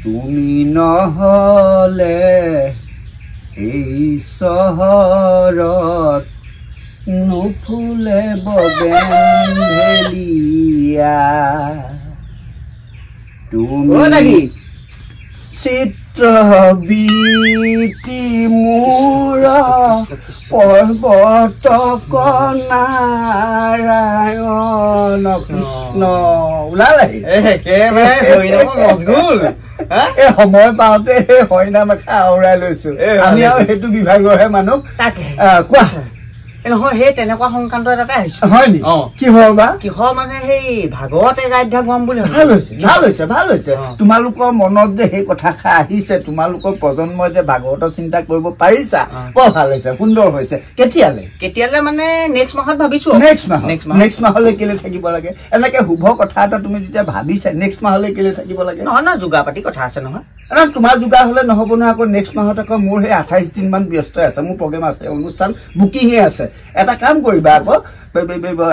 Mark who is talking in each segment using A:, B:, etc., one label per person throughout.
A: তুমি নহলে এই চহৰত নুফুলে বগেনভেলিয়া তুমি চিত্ৰবীতি মোৰ পৰ্বত নাৰায়ণ কৃষ্ণ ওলালে সময় পাওঁতে হৰিনাম এষাৰ আওৰাই লৈছো আমি আৰু সেইটো বিভাগৰহে মানুহ কোৱা
B: নহয় সেই তেনেকুৱা সংক্ৰান্ত এটাতে আহিছো
A: হয় নি কিহৰ বা
B: কিহৰ মানে সেই ভাগৱতে গাধ্যাক হম বুলি
A: ভাল হৈছে তোমালোকৰ মনত যে সেই কথাষাৰ আহিছে তোমালোকৰ প্ৰজন্মই যে ভাগৱতৰ চিন্তা কৰিব পাৰিছা বৰ ভাল হৈছে সুন্দৰ হৈছে কেতিয়ালে
B: মানে নেক্সট মাহত ভাবিছো
A: নেক্সট মাহলৈ কেলে থাকিব লাগে এনেকে শুভ কথা এটা তুমি যেতিয়া ভাবিছা নেক্সট মাহলৈ কেলে থাকিব লাগে
B: নহয় যোগাপাতি কথা আছে নহয়
A: তোমাৰ যোগাৰ হলে নহব নহয় আকৌ নেক্সট মাহত আকৌ মোৰ সেই 28 দিন মান ব্যস্ত আছে মোৰ প্ৰগ্ৰেম আছে অনুষ্ঠান বুকিঙে আছে এটা কাম কৰিবা আকৌ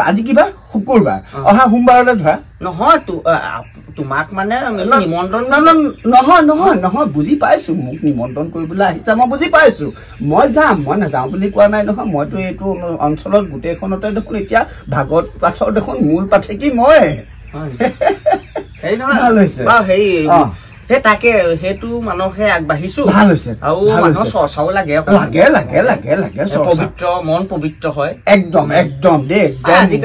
A: আজি কিবা শুকুৰবাৰ অহা সোমবাৰলৈ ধৰা
B: নহয় তোমাক মানে নিমন্ত্ৰণ
A: নহয় বুজি পাইছো মোক নিমন্ত্ৰণ কৰিবলৈ আহিছা মই বুজি পাইছো মই যাম মই নাযাওঁ বুলি কোৱা নাই নহয় মইতো এইটো অঞ্চলত গোটেইখনতে দেখোন এতিয়া ভাগৱত পাঠৰ দেখোন মূল পাঠেকি মই
B: ভাল হৈছে সেই তাকে সেইটো মানুহে আগবাঢ়িছো
A: ভাল হৈছে
B: আৰু মানুহৰ চৰ্চাও লাগে পবিত্ৰ মন পবিত্ৰ হয়
A: একদম দেই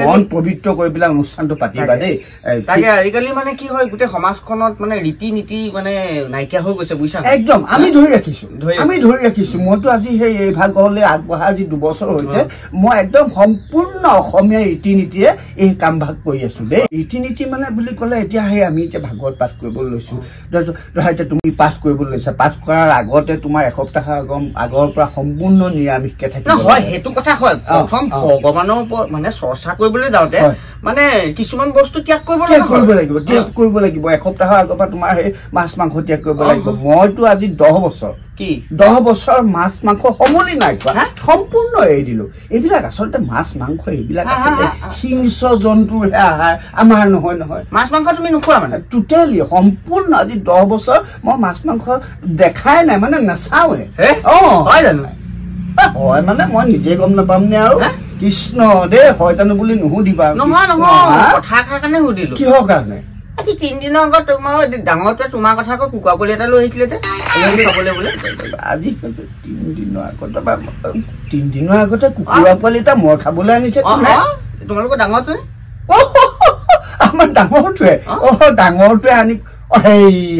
A: মন পবিত্ৰ কৰি পেলাই অনুষ্ঠানটো পাতিবা দেই
B: তাকে আজিকালি মানে কি হয় গোটেই সমাজখনত মানে ৰীতি নীতি মানে নাইকিয়া হৈ গৈছে বুজিছা
A: একদম আমি ধৰি ৰাখিছো মইতো আজি সেই এই ভাগলৈ আগবঢ়া আজি 2 বছৰ হৈছে মই একদম সম্পূৰ্ণ অসমীয়া ৰীতি নীতিৰে এই কাম ভাগ কৰি আছো দেই ৰীতি নীতি মানে বুলি ক'লে এতিয়া সেই আমি এতিয়া ভাগৱত পাঠ কৰিবলৈ লৈছো তুমি পাঠ কৰিবলৈ লৈছা পাঠ কৰাৰ আগতে তোমাৰ এসপ্তাহৰ আগৰ পৰা সম্পূৰ্ণ নিৰামিষকে থাকিব
B: হয় সেইটো কথা হয় প্ৰথম ভগৱানৰ ওপৰত মানে চৰ্চা কৰিবলৈ যাওঁতে মানে কিছুমান বস্তু ত্যাগ
A: কৰিব লাগিব এসপ্তাহৰ আগৰ পৰা তোমাৰ সেই মাছ মাংস ত্যাগ কৰিব লাগিব মইতো আজি 10 বছৰ 10 বছৰ মাছ মাংস সমলি নাই খোৱা সম্পূৰ্ণ এৰি দিলো এইবিলাক আচলতে মাছ মাংস এইবিলাক হিংস্ৰ জন্তুৰহে আহাৰ আমাৰ নহয়
B: মাছ মাংস তুমি নোখোৱা মানে
A: টোটেলি সম্পূৰ্ণ আজি 10 বছৰ মই মাছ মাংস দেখাই নাই মানে নাচাওৱে
B: হয় জানো
A: হয় মানে মই নিজে গম নাপাম নে আৰু কৃষ্ণ দেই হয় জানো বুলি নুসুধিবা
B: নহয় কথা কাৰণে সুধিলো
A: কিহৰ কাৰণে
B: আজি 3 দিনৰ আগত তোমাৰ ডাঙৰটোৱে তোমাৰ কথা আকৌ কুকুৰা পোৱালি এটা লৈ আহিছিলে যে খাবলৈ বোলে
A: আজি 3 দিনৰ আগতে কুকুৰা পোৱালি এটা মই খাবলৈ আনিছে
B: তোমালোকৰ ডাঙৰটোৱে
A: আমাৰ ডাঙৰটোৱে আনি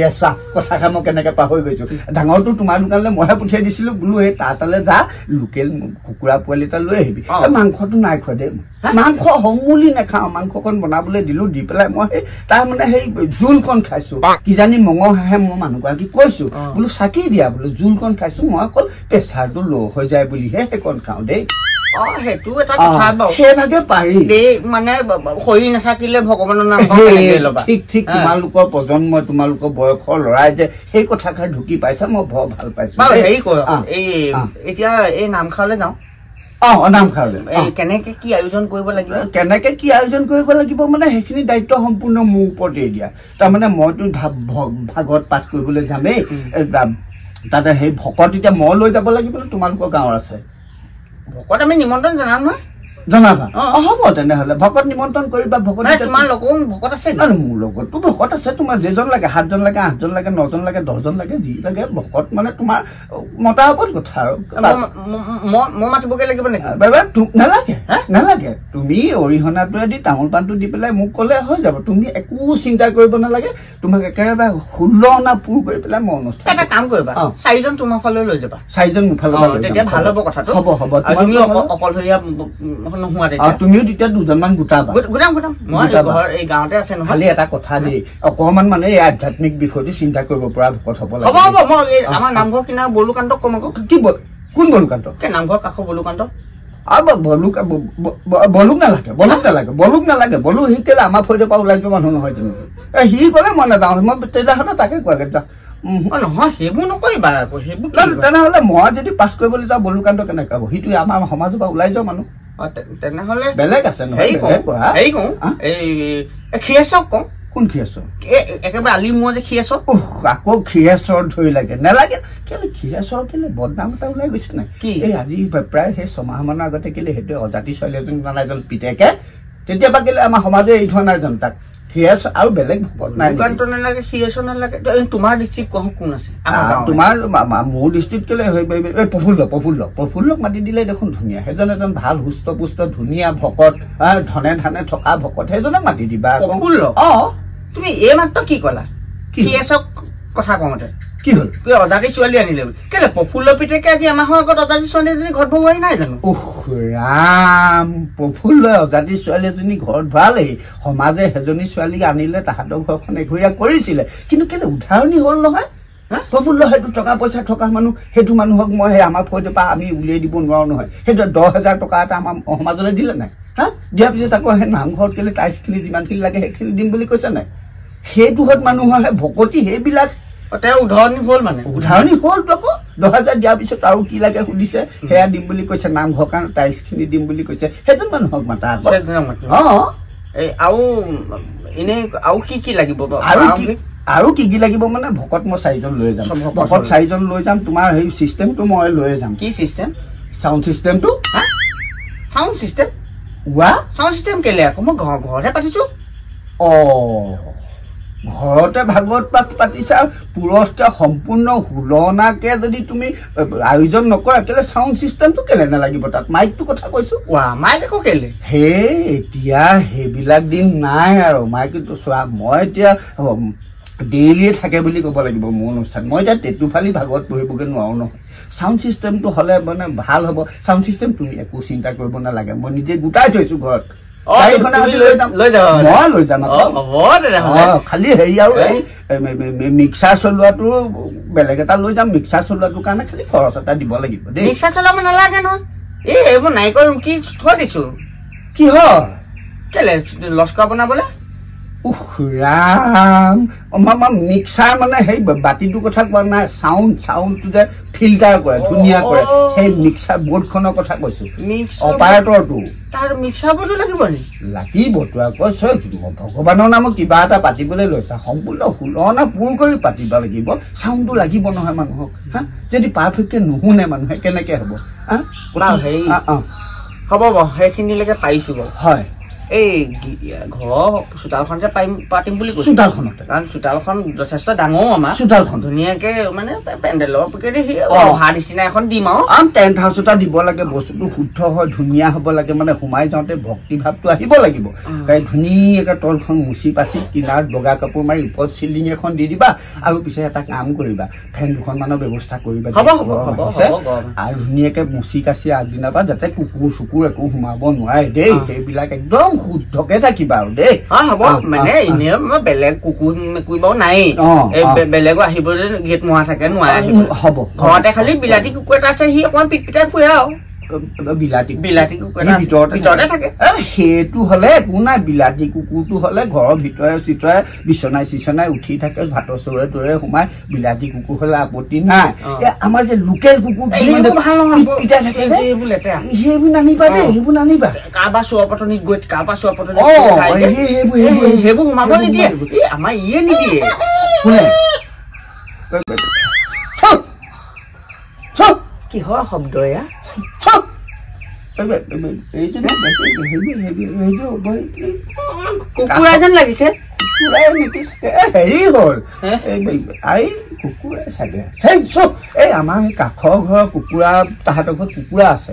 A: এচা কথাষাৰ মই কেনেকে পাহৰি গৈছো ডাঙৰটো তোমাৰ দোকানলৈ মইহে পঠিয়াই দিছিলো বোলো এই তালে যা লোকেল কুকুৰা পোৱালি এটা লৈ আহিবি মাংসটো নাই খোৱা দেই মাংস সমূলি নাখাওঁ মাংসকণ বনাবলৈ দিলো দি পেলাই মই তাৰ মানে সেই জোলকণ খাইছো কিজানি মঙহ হাঁহে মই মানুহগৰাকী কৈছো বোলো চাকি দিয়া বোলো জোলকণ খাইছো মই অকল প্ৰেচাৰটো ল' হৈ যায় বুলিহে সেইকণ খাওঁ দেই
B: সেইটো এটা কথা
A: সেইভাগে পাৰি
B: মানে শৰীৰ নাথাকিলে ভগৱানৰ নাম
A: ঠিক তোমালোকৰ প্ৰজন্মই তোমালোকৰ বয়সৰ ল'ৰাই যে সেই কথাষাৰ ঢুকি পাইছা মই বৰ ভাল পাইছো
B: হেৰি এতিয়া এই নামঘৰলৈ যাওঁ
A: নামঘৰলৈ
B: কেনেকে কি আয়োজন কৰিব
A: লাগিব মানে সেইখিনি দায়িত্ব সম্পূৰ্ণ মোৰ ওপৰতে দিয়া তাৰমানে মইতো ভাগৱত পাঠ কৰিবলৈ যামেই তাতে সেই ভকত এতিয়া মই লৈ যাব লাগিব তোমালোকৰ গাঁৱৰ আছে
B: ভকত আমি নিমন্ত্ৰণ জনাম নহয়
A: জনাবা হ'ব তেনেহলে ভকত নিমন্ত্ৰণ কৰিবা ভকত
B: তোমাৰ লগতো ভকত আছে
A: মোৰ লগতো ভকত আছে তোমাৰ যেজন লাগে 7 জন লাগে 8 জন লাগে 9 জন লাগে 10 জন লাগে যি লাগে ভকত মানে তোমাৰ মতাৰ ওপৰত কথা আৰু
B: মই মাতিবগে লাগিব নেকি
A: নালাগে তুমি অৰিহণাটোৱে দি তামোল পাণটো দি পেলাই মোক ক'লে হৈ যাব তুমি একো চিন্তা কৰিব নালাগে তোমাক একেবাৰে 16 অনা পুৰ কৰি পেলাই মই অনুষ্ঠান
B: এটা কাম কৰিবা 4 জন তোমাৰ ফালে লৈ যাবা
A: 4 জন মোৰ ফালে
B: তেতিয়া ভাল হ'ব কথাটো হ'ব তুমি অকলশৰীয়া
A: তুমিও তেতিয়া 2 জনমান গোটাবা
B: মই এই গাঁৱতে আছে নহয়
A: খালি এটা কথা দেই অকমান মানে এই আধ্যাত্মিক বিষয়টো চিন্তা কৰিব পৰা ভকত হ'ব লাগে
B: হ'ব মই আমাৰ নামঘৰ কিনা বলুকান্তক কম আকৌ
A: কি কোন বলুকান্ত
B: নামঘৰ কাষৰ বলুকান্ত
A: বলুক নালাগে বলু সি কেলে আমাৰ ফৈদৰ পৰা ওলাই যোৱা মানুহ নহয় জানো সি গ'লে মই নাযাওঁ মই তেতিয়াহ'লে তাকে কোৱাগে
B: নহয় সেইবোৰ নকৰিবা আকৌ সেইবোৰ
A: তেনেহ'লে মই যদি পাছ কৰিবলৈ যাওঁ বলুকান্ত কেনেকে হ'ব সিটো আমাৰ সমাজৰ পৰা ওলাই যোৱা মানুহ
B: তেনেহ'লে
A: বেলেগ আছে
B: হেৰি কওঁ এই ক্ষীৰেশক কওঁ
A: কোন ক্ষীৰেশ্বৰ
B: একেবাৰে আলি মোৱা যে ক্ষীৰেশ্বৰ
A: আকৌ ক্ষীৰেশ্বৰ ধৰি লাগে নেলাগে কেলে ক্ষীৰেশ্বৰ কেলে বদনাম এটা ওলাই গৈছে নাই
B: কি
A: এই আজি প্ৰায় সেই ছমাহমানৰ আগতে কেলে সেইটো অজাতি ছোৱালী এজন মানে এজন পিতেকে তেতিয়াবা কেলে আমাৰ সমাজে এই ধৰা নাই জানো তাক ক্ষীৰেশ্বৰ আৰু বেলেগ ভকত নাই
B: নালাগে ক্ষীৰেশ্বৰ নালাগে তোমাৰ ডিষ্ট্ৰিক্ট কোন আছে
A: তোমাৰ মোৰ ডিষ্ট্ৰিক্ট কেলে এই প্ৰফুল্লক মাতি দিলে দেখোন ধুনীয়া সেইজন এজন ভাল সুস্থ পুষ্ট ধুনীয়া ভকত ধনে ধানে থকা ভকত সেইজনক মাতি দিবা
B: প্ৰফুল্ল তুমি এই মাত্ৰ কি কলা ক্ষীৰেশ্বক কথা কওঁতে কি হল অজাতি ছোৱালী আনিলে কেলে প্ৰফুল্ল পিতেকে আজি আমাৰ আগত অজাতি ছোৱালী এজনী ঘৰত ভৰোৱাই নাই জানো
A: ৰাম প্ৰফুল্ল অজাতি ছোৱালী এজনী ঘৰত ভৰালেই সমাজে সেইজনী ছোৱালীক আনিলে তাহাঁতৰ ঘৰখন এঘৰীয়া কৰিছিলে কিন্তু কেলে উদাহৰণি হল নহয় প্ৰফুল্ল সেইটো টকা পইচা থকা মানুহ সেইটো মানুহক মই সেই আমাৰ ফৈদৰ পৰা আমি উলিয়াই দিব নোৱাৰো নহয় সেইটো 10,000 টকা এটা আমাৰ সমাজলৈ দিলে নাই দিয়াৰ পিছত আকৌ সেই নামঘৰত কেলে টাইলছখিনি যিমানখিনি লাগে সেইখিনি দিম বুলি কৈছে নাই সেইটোহত মানুহৰ ভকতি সেইবিলাক
B: উদাহৰণি হল মানে
A: উদাহৰণি হল আকৌ 10,000 দিয়াৰ পিছত আৰু কি লাগে সুধিছে সেয়া দিম বুলি কৈছে নামঘৰ কাৰণে টাইলছখিনি দিম বুলি কৈছে সেইজন মানুহক মাতা
B: আৰু এনে আৰু কি লাগিব
A: আৰু কি লাগিব মানে ভকত মই 4জন লৈ যাম ভকত 4জন লৈ যাম তোমাৰ সেই চিষ্টেমটো মই লৈ যাম
B: কি চিষ্টেম
A: সাউণ্ড চিষ্টেমটো
B: সাউণ্ড চিষ্টেম সাউণ্ড চিষ্টেম কেলে আকৌ মই ঘৰতে পাতিছো
A: ঘৰতে ভাগৱত পাঠ পাতিছা পুৰস্কাৰ সম্পূৰ্ণ হুলনাকে যদি তুমি আয়োজন নকৰা কেলে সাউণ্ড চিষ্টেমটো কেলে নালাগিব তাত মাইকটো কথা কৈছো
B: মাইক আকৌ কেলে
A: এতিয়া সেইবিলাক দিন নাই আৰু মাইকটো চোৱা মই এতিয়া ডেইলিয়ে থাকে বুলি ক'ব লাগিব মোৰ অনুষ্ঠান মই এতিয়া তেতুফালি ভাগৱত পঢ়িবগৈ নোৱাৰো নহয় সাউণ্ড চিষ্টেমটো হলে মানে ভাল হ'ব সাউণ্ড চিষ্টেম তুমি একো চিন্তা কৰিব নালাগে মই নিজে গোটাই থৈছো ঘৰত খালি হেৰি আৰু এই মিক্সাৰ চলোৱাটো বেলেগ এটা লৈ যাম মিক্সাৰ চলোৱাটোৰ কাৰণে খালি খৰচ এটা দিব লাগিব দেই
B: মিক্সাৰ চলাব নালাগে নহয় এইবোৰ নাৰিকল ৰুকি থৈ দিছো
A: কি হয়
B: কেলে লস্কা বনাবলে
A: ৰাম মিক্সাৰ মানে সেই বাতিটোৰ কথা কোৱা নাই চাউণ্ডটো যে ফিল্টাৰ কৰে ধুনীয়া কৰে সেই মিক্সাৰ বৰ্ডখনৰ কথা কৈছো অপাৰেটৰটো
B: তাৰ মিক্সাৰ বৰ্ডো
A: লাগিবতো আকৌ ভগৱানৰ নামত কিবা এটা পাতিবলৈ লৈছা সম্পূৰ্ণ হুলনা পুৰ কৰি পাতিব লাগিব চাউণ্ডটো লাগিব নহয় মানুহক যদি পাৰফেক্টকে নুশুনে মানুহে কেনেকে হব
B: হ'ব সেইখিনিলৈকে পাৰিছো বাৰু হয় এই ঘৰৰ চোতালখন যে পাতিম বুলি কৈছো চোতালখনতে কাৰণ চোতালখন যথেষ্ট ডাঙৰ আমাৰ চোতালখন ধুনীয়াকে মানে পেণ্ডেলৰ অহা নিচিনা এখন দিম আৰু
A: টেণ্ট হাউচ এটা দিব লাগে বস্তুটো শুদ্ধ হয় ধুনীয়া হ'ব লাগে মানে সোমাই যাওঁতে ভক্তি ভাৱটো আহিব লাগিব ধুনীয়াকে তলখন মুচি পাচি কিনাৰত বগা কাপোৰ মাৰি ওপৰত চিলিং এখন দি দিবা আৰু পিছে এটা কাম কৰিবা ফেন দুখনমানৰ ব্যৱস্থা কৰিবা আৰু ধুনীয়াকে মুচি কাচি আগদিনাৰ পৰা যাতে কুকুৰ চুকুৰ একো সোমাব নোৱাৰে দেই সেইবিলাক একদম শুদ্ধকে থাকিবা আৰু দেই
B: হ'ব মানে এনে বেলেগ কুকুৰ মেকুৰী বাৰু নাই বেলেগো আহিবলৈ গেট মৰা থাকে নোৱাৰে
A: হ'ব
B: ঘৰতে খালি বিলাতী কুকুৰ এটা আছে সি অকমান পিটপিটাই ফুৰে আৰু বিলাতী কুকুৰ ভিতৰতে থাকে
A: সেইটো হলে একো নাই বিলাতী কুকুৰটো হলে ঘৰৰ ভিতৰে চিতৰে বিচনাই উঠি থাকে ভাতৰ চৌৰে তৰে সোমাই বিলাতী কুকুৰ হলে আপত্তি নাই আমাৰ যে লোকেল কুকুৰ সেইবোৰ নানিবা দেই সেইবোৰ নানিবা
B: কাৰোবাৰ চোৱাপটনিত গৈ কাৰোবাৰ চোৱাপটনিত সেইবোৰ সোমাব নিদিয়ে আমাৰ ইয়ে নিদিয়ে
A: কোনে
B: কিহৰ শব্দ এয়া কুকুৰা যেন লাগিছে
A: হেৰি হল কুকুৰাই চাগে এই আমাৰ সেই কাষৰ ঘৰৰ কুকুৰা তাহাঁতৰ ঘৰত কুকুৰা আছে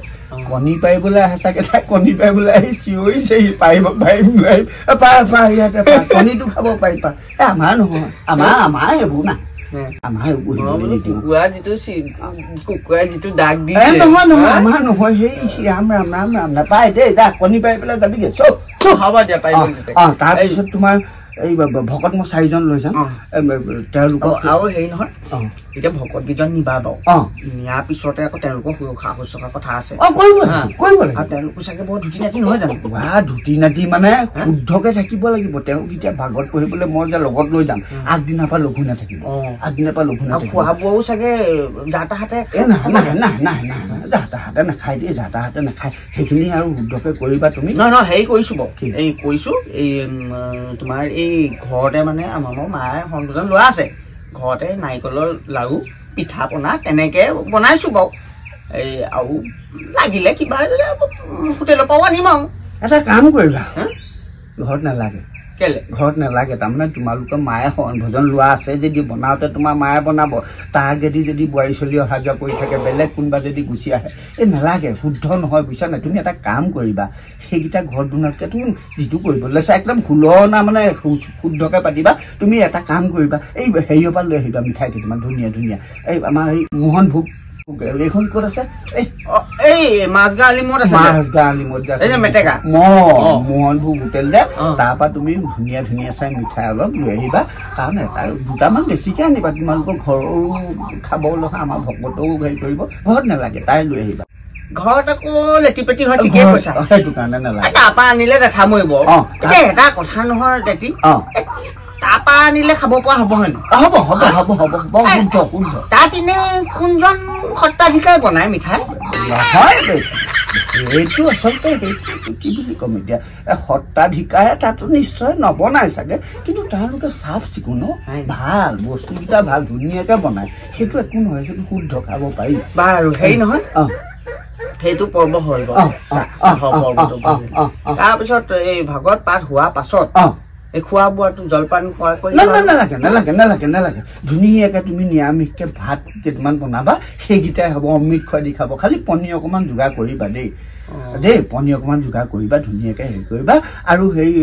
A: কণী পাৰিবলৈ আহে চাগে তাই কণী পাৰিবলৈ আহি চিঞৰিছে পাৰিব পাৰিম নোৱাৰিম ইয়াতে কণীটো খাব পাৰিবা আমাৰ নহয় আমাৰ সেইবোৰ না
B: কুকুৰা যিটো দাগ দি
A: নহয় আমাৰ নহয় সেই ৰাম নাপায় দেই যা কণী পাৰি পেলাই যাবিগে
B: হ'ব দিয়া
A: তাৰপিছত তোমাৰ এই ভকত মই 4জন লৈ যাম তেওঁলোকক
B: আৰু হেৰি নহয় এতিয়া ভকত কেইজন নিবা বাৰু নিয়াৰ পিছতে আকৌ তেওঁলোকৰ সুৰক্ষা শুশ্ৰূষা কথা আছে তেওঁলোকো চাগে বৰ ধুতি নাতি নহয় জানো
A: ধুতি নাতি মানে শুদ্ধকে থাকিব লাগিব তেওঁক এতিয়া ভাগত পঢ়িবলৈ মই যে লগত লৈ যাম আগদিনাৰ পৰা লঘু নাথাকিব আগদিনাৰ পৰা লঘু নাথাকিব
B: খোৱা বোৱাও চাগে যা তাহাঁতে
A: যাতাহাতে নাখায় দেই যাতাহাতে নাখায় সেইখিনি আৰু শুদ্ধকে কৰিবা তুমি
B: নহয় হেৰি কৰিছো বাৰু এই কৈছো এই তোমাৰ এই ঘৰতে মানে আমাৰ মায়ে সন্তুজন লোৱা আছে ঘৰতে নাৰিকলৰ লাৰু পিঠা পনা তেনেকে বনাইছো বাৰু এই আৰু লাগিলে কিবা হোটেলৰ পৰাও আনিম আৰু
A: এটা কাম কৰিবা ঘৰত নালাগে
B: কেলে
A: ঘৰত নালাগে তাৰমানে তোমালোকৰ মায়ে ভোজন লোৱা আছে যদি বনাওঁতে তোমাৰ মায়ে বনাব তাৰ আগেদি যদি বোৱাৰী চলি অহা যোৱা কৰি থাকে বেলেগ কোনোবা যদি গুচি আহে এই নালাগে শুদ্ধ নহয় বুজিছা নাই তুমি এটা কাম কৰিবা সেইকেইটা ঘৰত বনোৱাতকৈ তুমি যিটো কৰিব লৈছা একদম সুলনা মানে শুদ্ধকে পাতিবা তুমি এটা কাম কৰিবা এই হেৰিৰ পৰা লৈ আহিবা মিঠাই কেইটামান ধুনীয়া ধুনীয়া এই আমাৰ এই মোহন ভোগ এইখন ক'ত আছে
B: এই মাজগা আলিমত আছে
A: মাজগা আলিমত
B: মেটেকা
A: মোহন ভোগ হোটেল যে তাৰপৰা তুমি ধুনীয়া ধুনীয়া চাই মিঠাই অলপ লৈ আহিবা কাৰণ এটা দুটামান বেছিকে আনিবা তোমালোকৰ ঘৰো খাব লগা আমাৰ ভকতও হেৰি কৰিব ঘৰত নালাগে তাই লৈ আহিবা
B: ঘৰত আকৌ লেটি পেটি হয় ঠিকেই কৈছা
A: সেইটো কাৰণে নালাগে
B: তাৰপৰা আনিলে দেখা মৰিব এটা কথা নহয় লেটি তাৰপৰা আনিলে খাব পৰা হ'ব হয়
A: হ'ব হ'ব হ'ব হ'ব বৰ শুদ্ধ শুদ্ধ
B: তাত এনে কোনজন সত্ৰাধিকাৰে বনাই মিঠাই
A: নহয় সেইটো আচলতে সেইটো কি বুলি ক'ম এতিয়া সত্ৰাধিকাৰে তাতো নিশ্চয় নবনাই চাগে কিন্তু তেওঁলোকে চাফ চিকুণ ভাল বস্তুকেইটা ভাল ধুনীয়াকে বনাই সেইটো একো নহয় সেইটো শুদ্ধ খাব পাৰি
B: বাৰু হেৰি নহয় সেইটো পৰ্ব হ'ল তাৰপিছত এই ভাগৱত পাঠ হোৱাৰ পাছত এই খোৱা বোৱাটো জলপান
A: নালাগে নালাগে নালাগে নালাগে ধুনীয়াকে তুমি নিৰামিষকে ভাত কেইটামান বনাবা সেইকেইটাই হ'ব অমৃত খুৱাই দি খাব খালি পনীৰ অকণমান যোগাৰ কৰিবা দেই পনীৰ অকণমান যোগাৰ কৰিবা ধুনীয়াকে হেৰি কৰিবা আৰু হেৰি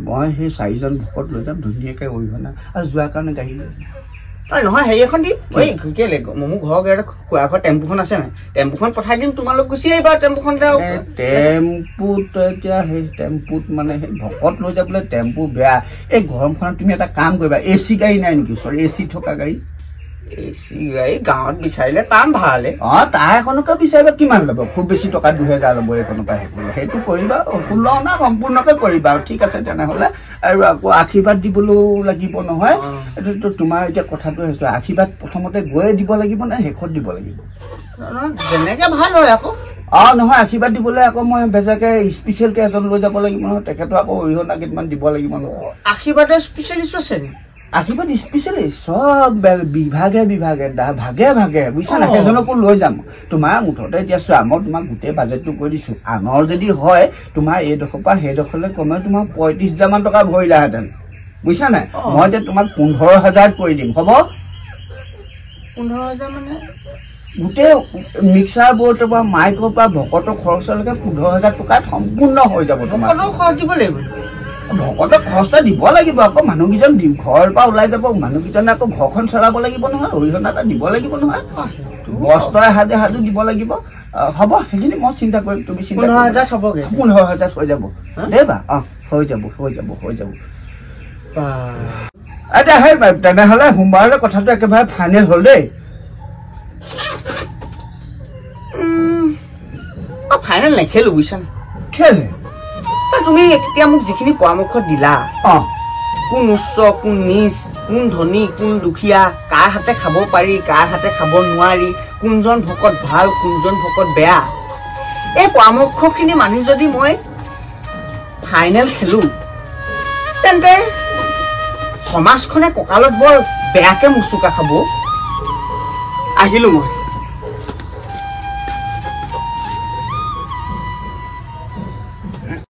A: মই সেই 4জন ভকত লৈ যাম ধুনীয়াকে অৰিহণা আৰু যোৱাৰ কাৰণে গাড়ী লৈ যাম
B: নহয় হেৰি এখন দিম কেলে মোৰ ঘৰৰ খুৰা ঘৰ টেম্পুখন আছে নাই টেম্পুখন পঠাই দিম তোমালোক গুচি আহিবা টেম্পুখন
A: টেম্পুত এতিয়া সেই টেম্পুত মানে সেই ভকত লৈ যাবলৈ টেম্পু বেয়া এই গৰমখনত তুমি এটা কাম কৰিবা AC গাড়ী নাই নেকি AC থকা গাড়ী
B: AC গাড়ী গাঁৱত বিচাৰিলে পাম ভালে
A: তাৰ এখনকে বিচাৰিবা কিমান ল'ব খুব বেছি টকা 2000 ল'ব এইখনৰ পৰা সেইটো কৰিবা সুলনা সম্পূৰ্ণকে কৰিবা ঠিক আছে তেনেহ'লে আৰু আকৌ আশীৰ্বাদ দিবলৈও লাগিব নহয় এইটো তোমাৰ এতিয়া কথাটো হৈছে আশীৰ্বাদ প্ৰথমতে গৈয়ে দিব লাগিব নে শেষত দিব লাগিব
B: যেনেকে ভাল হয় আকৌ
A: নহয় আশীৰ্বাদ দিবলৈ আকৌ মই বেজাকে স্পেচিয়েলকে এজন লৈ যাব লাগিব নহয় তেখেতো আকৌ অৰিহণা কেইটামান দিব লাগিব নহয়
B: আশীৰ্বাদৰ স্পেচিয়েলিষ্ট আছে নি
A: আশীৰ্বাদ স্পেচিয়েলিষ্ট চব বিভাগে বিভাগে ভাগে ভাগে বুজিছা না সেইজনকো লৈ যাম তোমাৰ মুঠতে এতিয়া চোৱা মই তোমাক গোটেই বাজেটটো কৈ দিছো আনৰ যদি হয় তোমাৰ এইডোখৰ পৰা সেইডোখৰলৈ কমেও তোমাৰ 35,000 মান টকা ভৰিলাহেঁতেন বুজিছা নাই মই এতিয়া তোমাক 15,000 কৰি দিম হ'ব
B: 15,000 মানে
A: গোটেই মিক্সাৰ বৰ্ডৰ পৰা মাইকৰ পৰা ভকতৰ খৰচলৈকে 15,000 টকাত সম্পূৰ্ণ হৈ যাব তোমাৰ
B: খৰচ দিব লাগিব
A: ভকতক খৰচটা দিব লাগিব আকৌ মানুহকেইজন ঘৰৰ পৰা ওলাই যাব মানুহকেইজনে আকৌ ঘৰখন চলাব লাগিব নহয় অৰিহণা এটা দিব লাগিব নহয় বস্ত্ৰই সাজু দিব লাগিব হ'ব সেইখিনি মই চিন্তা কৰিম তুমি
B: 15,000 হ'বগে
A: 15,000 হৈ যাব দেই বা হৈ যাব হৈ যাব হৈ যাব এতিয়া সেই তেনেহ'লে সোমবাৰলৈ কথাটো একেবাৰে ফাইনেল হ'ল দেই
B: ফাইনেল নেখেলো বুজিছা
A: খেলে
B: তুমি এতিয়া মোক যিখিনি পৰামৰ্শ দিলা কোন উচ্চ কোন নিচ কোন ধনী কোন দুখীয়া কাৰ হাতে খাব পাৰি কাৰ হাতে খাব নোৱাৰি কোনজন ভকত ভাল কোনজন ভকত বেয়া এই পৰামৰ্শখিনি মানি যদি মই ফাইনেল খেলো তেন্তে সমাজখনে কঁকালত বৰ বেয়াকে মুচুকা খাব আহিলো মই